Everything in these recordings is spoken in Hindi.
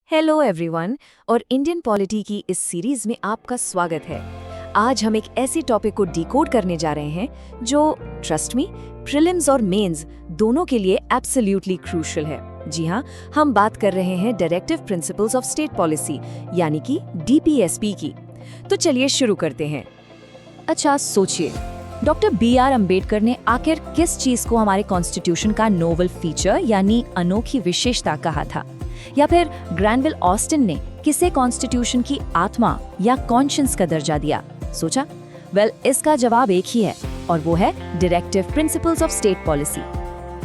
हेलो एवरीवन और इंडियन पॉलिटी की इस सीरीज में आपका स्वागत है। आज हम एक ऐसी टॉपिक को डिकोड करने जा रहे हैं जो ट्रस्ट मी प्रीलिम्स और मेंस दोनों के लिए एब्सोल्युटली क्रूशियल है। जी हाँ, हम बात कर रहे हैं directive principles of state policy यानी कि डीपीएसपी की। तो चलिए शुरू करते हैं। अच्छा सोचिए, डॉक्टर बी.आर. अम्बेडकर ने आखिर किस चीज को हमारे कॉन्स्टिट्यूशन का नोवेल फीचर यानी अनोखी विशेषता कहा था? या फिर ग्रैनविल ऑस्टिन ने किसे कॉन्स्टिट्यूशन की आत्मा या कॉन्शियंस का दर्जा दिया? सोचा? इसका जवाब एक ही है और वो है directive principles of state policy.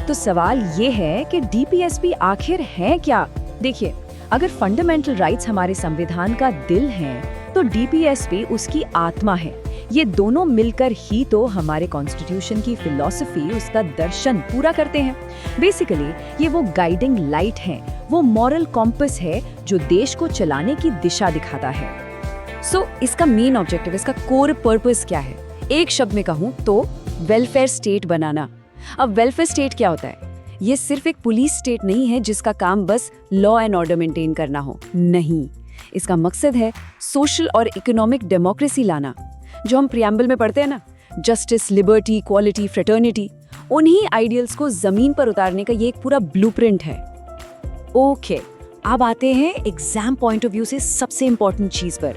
तो सवाल ये है कि डीपीएसपी आखिर है क्या? देखिए, अगर फंडामेंटल राइट्स हमारे संविधान का दिल हैं, तो डीपीएसपी उसकी आत्मा है। ये दोनों मिलकर ही तो हमारे कॉन्स्टिट्यूशन की फिलॉसफी, उसका दर्शन पूरा करते हैं। बेसिकली ये वो गाइडिंग लाइट है, वो मॉरल कॉम्पस है जो देश को चलाने की दिशा दिखाता है। इसका मेन ऑब्जेक्टिव, इसका कोर पर्पस क्या है? एक शब्द में कहूँ तो वेलफेयर स्टेट बनाना। अब वेलफेयर स्टेट क्या होता है? ये सिर्फ एक पुलिस स्टेट नहीं है जिसका काम बस लॉ एंड ऑर्डर मेंटेन करना हो। नहीं, इसका मकसद है सोशल और इकोनॉमिक डेमोक्रेसी लाना। जो हम प्रियम्बल में पढ़ते हैं ना, जस्टिस, लिबर्टी, इक्वालिटी, फ्रेटर्निटी, उन्हीं आइडियल्स को जमीन पर उतारने का ये एक पूरा ब्लूप्रिंट है। ओके, अब आते हैं एग्जाम पॉइंट ऑफ व्यू से सबसे इंपॉर्टेंट चीज पर।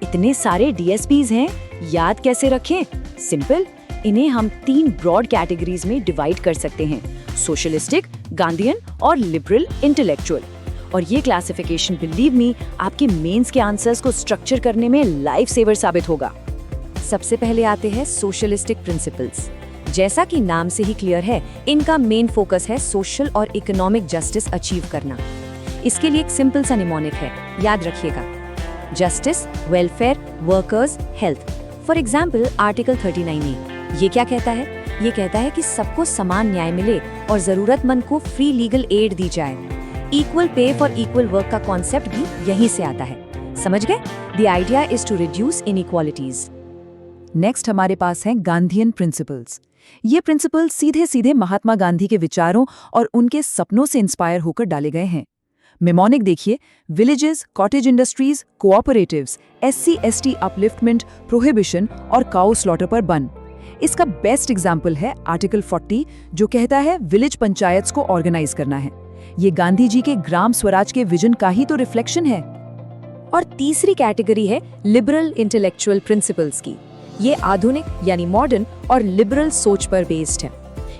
इतने सारे डीएसपीज हैं, याद कैसे रखें? सिंपल, इन्हें हम 3 ब्रॉड कैटेगरीज में डिवाइड कर सकते हैं: सोशलिस्टिक, गांधीयन और लिबरल इंटेलेक्चुअल। और ये क्लासिफिकेशन, बिलीव मी, आपके मेंस के आंसर्स को स्ट्रक्चर करने में लाइफ सेवर साबित होगा। सबसे पहले आते हैं सोशलिस्टिक प्रिंसिपल्स। जैसा कि नाम से ही क्लियर है, इनका मेन फोकस है सोशल और इकोनॉमिक जस्टिस अचीव करना। इसके लिए एक सिंपल सा निमोनिक है, याद रखिएगा: justice, welfare, workers, health. For example article 39A ये क्या कहता है? ये कहता है कि सबको समान न्याय मिले और जरूरतमंद को फ्री लीगल एड दी जाए। Equal pay for equal work का कॉन्सेप्ट भी यहीं से आता है। समझ गए? The idea is to reduce inequalities. Next हमारे पास हैं गांधीयन प्रिंसिपल्स। ये प्रिंसिपल्स सीधे सीधे महात्मा गांधी के विचारों और उनके सपनों से इंस्पायर होकर डाले गए हैं। मेमोनिक देखिए: villages, cottage industries, cooperatives, SC/ST upliftment, prohibition और काउ स्लॉटर पर बन। इसका बेस्ट एग्जाम्पल है आर्टिकल 40, जो कहता है विलेज पंचायत्स को ऑर्गेनाइज करना है। ये गांधी जी के ग्राम स्वराज के विजन का ही तो रिफ्लेक्शन है। और तीसरी कैटेगरी है लिबरल इंटेलेक्चुअल प्रिंसिपल्स की। ये आधुनिक यानी मॉडर्न और लिबरल सोच पर बेस्ड है।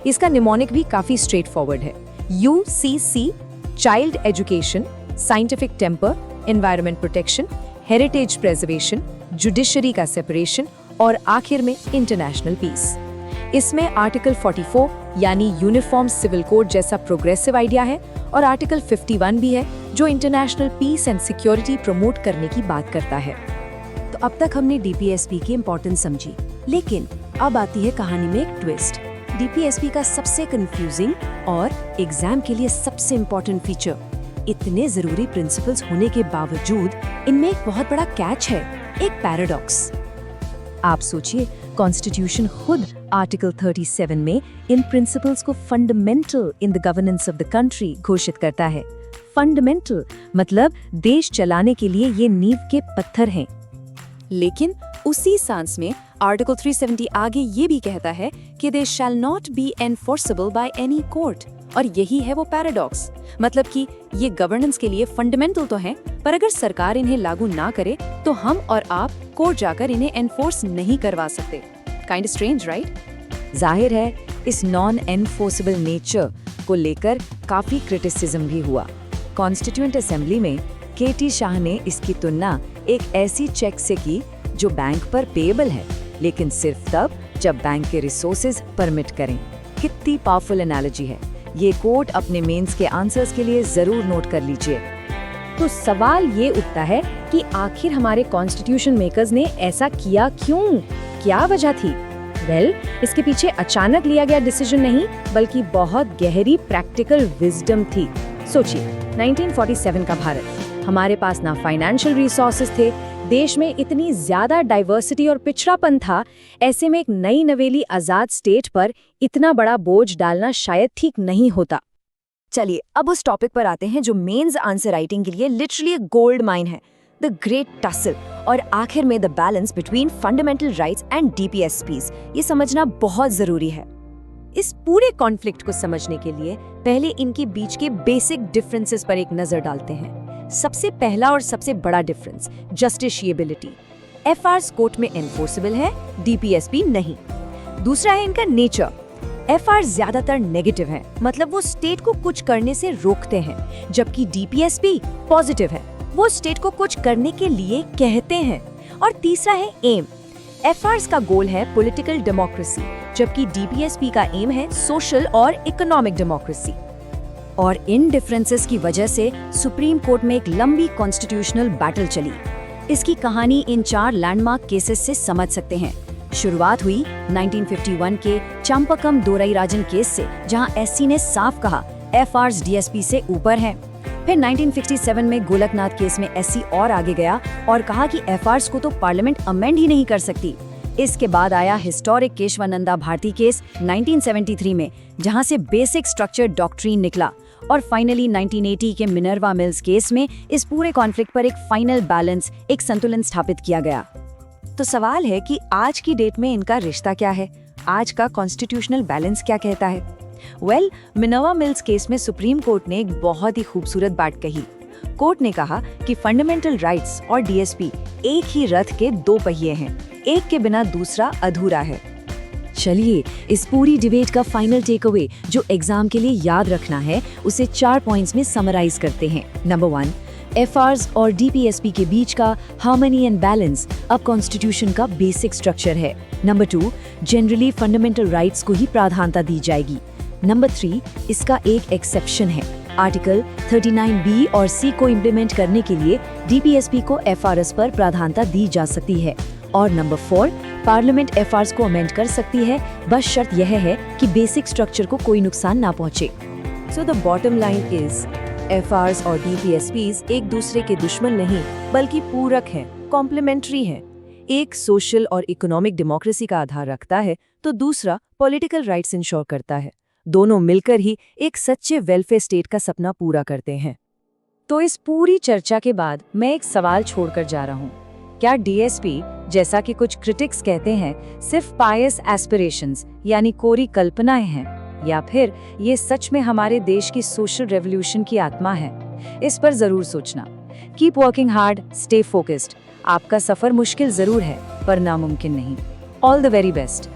इसका निमोनिक भी काफी स्ट्रेट फॉरवर्ड है: UCC, child education, scientific temper, environment protection, heritage preservation, judiciary का सेपरेशन और आखिर में इंटरनेशनल पीस। इसमें आर्टिकल 44 यानी यूनिफॉर्म सिविल कोड जैसा प्रोग्रेसिव आइडिया है और आर्टिकल 51 भी है जो international peace and security promote करने की बात करता है। तो अब तक हमने डीपीएसपी की इंपॉर्टेंस समझी, लेकिन अब आती है कहानी में एक ट्विस्ट। डीपीएसपी का सबसे कंफ्यूजिंग और एग्जाम के लिए सबसे इंपॉर्टेंट फीचर, इतने जरूरी प्रिंसिपल्स होने के बावजूद इनमें एक बहुत बड़ा कैच है, एक पैराडॉक्स। आप सोचिए, कॉन्स्टिट्यूशन खुद आर्टिकल 37 में इन प्रिंसिपल्स को fundamental in the governance of the country घोषित करता है। फंडामेंटल मतलब देश चलाने के लिए ये नींव के पत्थर हैं। लेकिन उसी सांस में आर्टिकल 370 आगे ये भी कहता है कि they shall not be enforceable by any court. और यही है वो पैराडॉक्स, मतलब कि ये गवर्नेंस के लिए फंडामेंटल तो हैं, पर अगर सरकार इन्हें लागू ना करे तो हम और आप कोर्ट जाकर इन्हें एनफोर्स नहीं करवा सकते। Kind strange, right? जाहिर है इस नॉन एनफोर्सेबल नेचर को लेकर काफी क्रिटिसिज्म भी हुआ। कॉन्स्टिट्यूएंट असेंबली में KT शाह ने इसकी तुलना एक ऐसी चेक से की जो बैंक पर पेएबल है, लेकिन सिर्फ तब जब बैंक के रिसोर्सेज परमिट करें। कितनी पावरफुल एनालॉजी है। ये कोट अपने मेंस के आंसर्स के लिए जरूर नोट कर लीजिए। तो सवाल ये उठता है कि आखिर हमारे कॉन्स्टिट्यूशन मेकर्स ने ऐसा किया क्यों? क्या वजह थी? इसके पीछे अचानक लिया गया डिसीजन नहीं, बल्कि बहुत गहरी प्रैक्टिकल विजडम थी। सोचिए, 1947 का भारत, हमारे पास ना फाइनेंशियल रिसोर्सेज थे, देश में इतनी ज्यादा डाइवर्सिटी और पिछड़ापन था। ऐसे में एक नई नवेली आजाद स्टेट पर इतना बड़ा बोझ डालना शायद ठीक नहीं होता। चलिए अब उस टॉपिक पर आते हैं जो मेंस आंसर राइटिंग के लिए लिटरली गोल्ड माइन है, द ग्रेट टसल, और आखिर में the balance between fundamental rights and DPSPs. ये समझना बहुत जरूरी है। इस पूरे कॉन्फ्लिक्ट को समझने के लिए पहले इनके बीच के बेसिक डिफरेंसेस पर एक नजर डालते हैं। सबसे पहला और सबसे बड़ा डिफरेंस जस्टिशिएबिलिटी। एफआरस कोर्ट में एनफोर्सेबल है, डीपीएसपी नहीं। दूसरा है इनका नेचर। एफआर ज्यादातर नेगेटिव है, मतलब वो स्टेट को कुछ करने से रोकते हैं, जबकि डीपीएसपी पॉजिटिव है, वो स्टेट को कुछ करने के लिए कहते हैं। और तीसरा है एम। एफआरस का गोल है पॉलिटिकल डेमोक्रेसी, जबकि डीपीएसपी का एम है सोशल और इकोनॉमिक डेमोक्रेसी। और इन डिफरेंसेस की वजह से सुप्रीम कोर्ट में एक लंबी कॉन्स्टिट्यूशनल बैटल चली। इसकी कहानी इन 4 लैंडमार्क केसेस से समझ सकते हैं। शुरुआत हुई 1951 के चंपकम दोराईराजन केस से, जहां एससी ने साफ कहा एफआरस डीएसपी से ऊपर है। फिर 1967 में गोलकनाथ केस में एससी और आगे गया और कहा कि एफआरस को तो पार्लियामेंट अमेंड ही नहीं कर सकती। इसके बाद आया हिस्टोरिक केशवानंदा भारती केस 1973 में, जहां से बेसिक स्ट्रक्चर डॉक्ट्रिन निकला। और फाइनली 1980 के मिनर्वा मिल्स केस में इस पूरे कॉन्फ्लिक्ट पर एक फाइनल बैलेंस, एक संतुलन स्थापित किया गया। तो सवाल है कि आज की डेट में इनका रिश्ता क्या है? आज का कॉन्स्टिट्यूशनल बैलेंस क्या कहता है? मिनर्वा मिल्स केस में सुप्रीम कोर्ट ने एक बहुत ही खूबसूरत बात कही। कोर्ट ने कहा कि फंडामेंटल राइट्स और डीएसपी एक ही रथ के 2 पहिए हैं, एक के बिना दूसरा अधूरा है। चलिए इस पूरी डिबेट का फाइनल टेक अवे जो एग्जाम के लिए याद रखना है, उसे 4 पॉइंट्स में समराइज करते हैं। नंबर 1, एफआरस और डीपीएसपी के बीच का हार्मनी एंड बैलेंस अब कॉन्स्टिट्यूशन का बेसिक स्ट्रक्चर है। नंबर 2, जनरली फंडामेंटल राइट्स को ही प्राधान्यता दी जाएगी। नंबर 3, इसका एक एक्सेप्शन है, आर्टिकल 39B और C को इम्प्लीमेंट करने के लिए डीपीएसपी को एफआरएस पर प्राधान्यता दी जा सकती है। और नंबर 4, पार्लियामेंट एफआरएस को अमेंड कर सकती है, बस शर्त यह है कि बेसिक स्ट्रक्चर को कोई नुकसान ना पहुंचे। So the bottom line is, FRS और डीपीएसपीज एक दूसरे के दुश्मन नहीं बल्कि पूरक हैं, कॉम्प्लीमेंट्री हैं। एक सोशल और इकोनॉमिक डेमोक्रेसी का आधार रखता है तो दूसरा पॉलिटिकल राइट्स इंश्योर करता है। दोनों मिलकर ही एक सच्चे वेलफेयर स्टेट का सपना पूरा करते हैं। तो इस पूरी चर्चा के बाद मैं एक सवाल छोड़कर जा रहा हूँ, क्या डीएसपी, जैसा कि कुछ क्रिटिक्स कहते हैं, सिर्फ पायस एस्पिरेशंस यानी कोरी कल्पनाएं हैं, या फिर ये सच में हमारे देश की सोशल रेवोल्यूशन की आत्मा है? इस पर जरूर सोचना। Keep working hard, stay focused. आपका सफर मुश्किल जरूर है पर नामुमकिन नहीं। All the very best.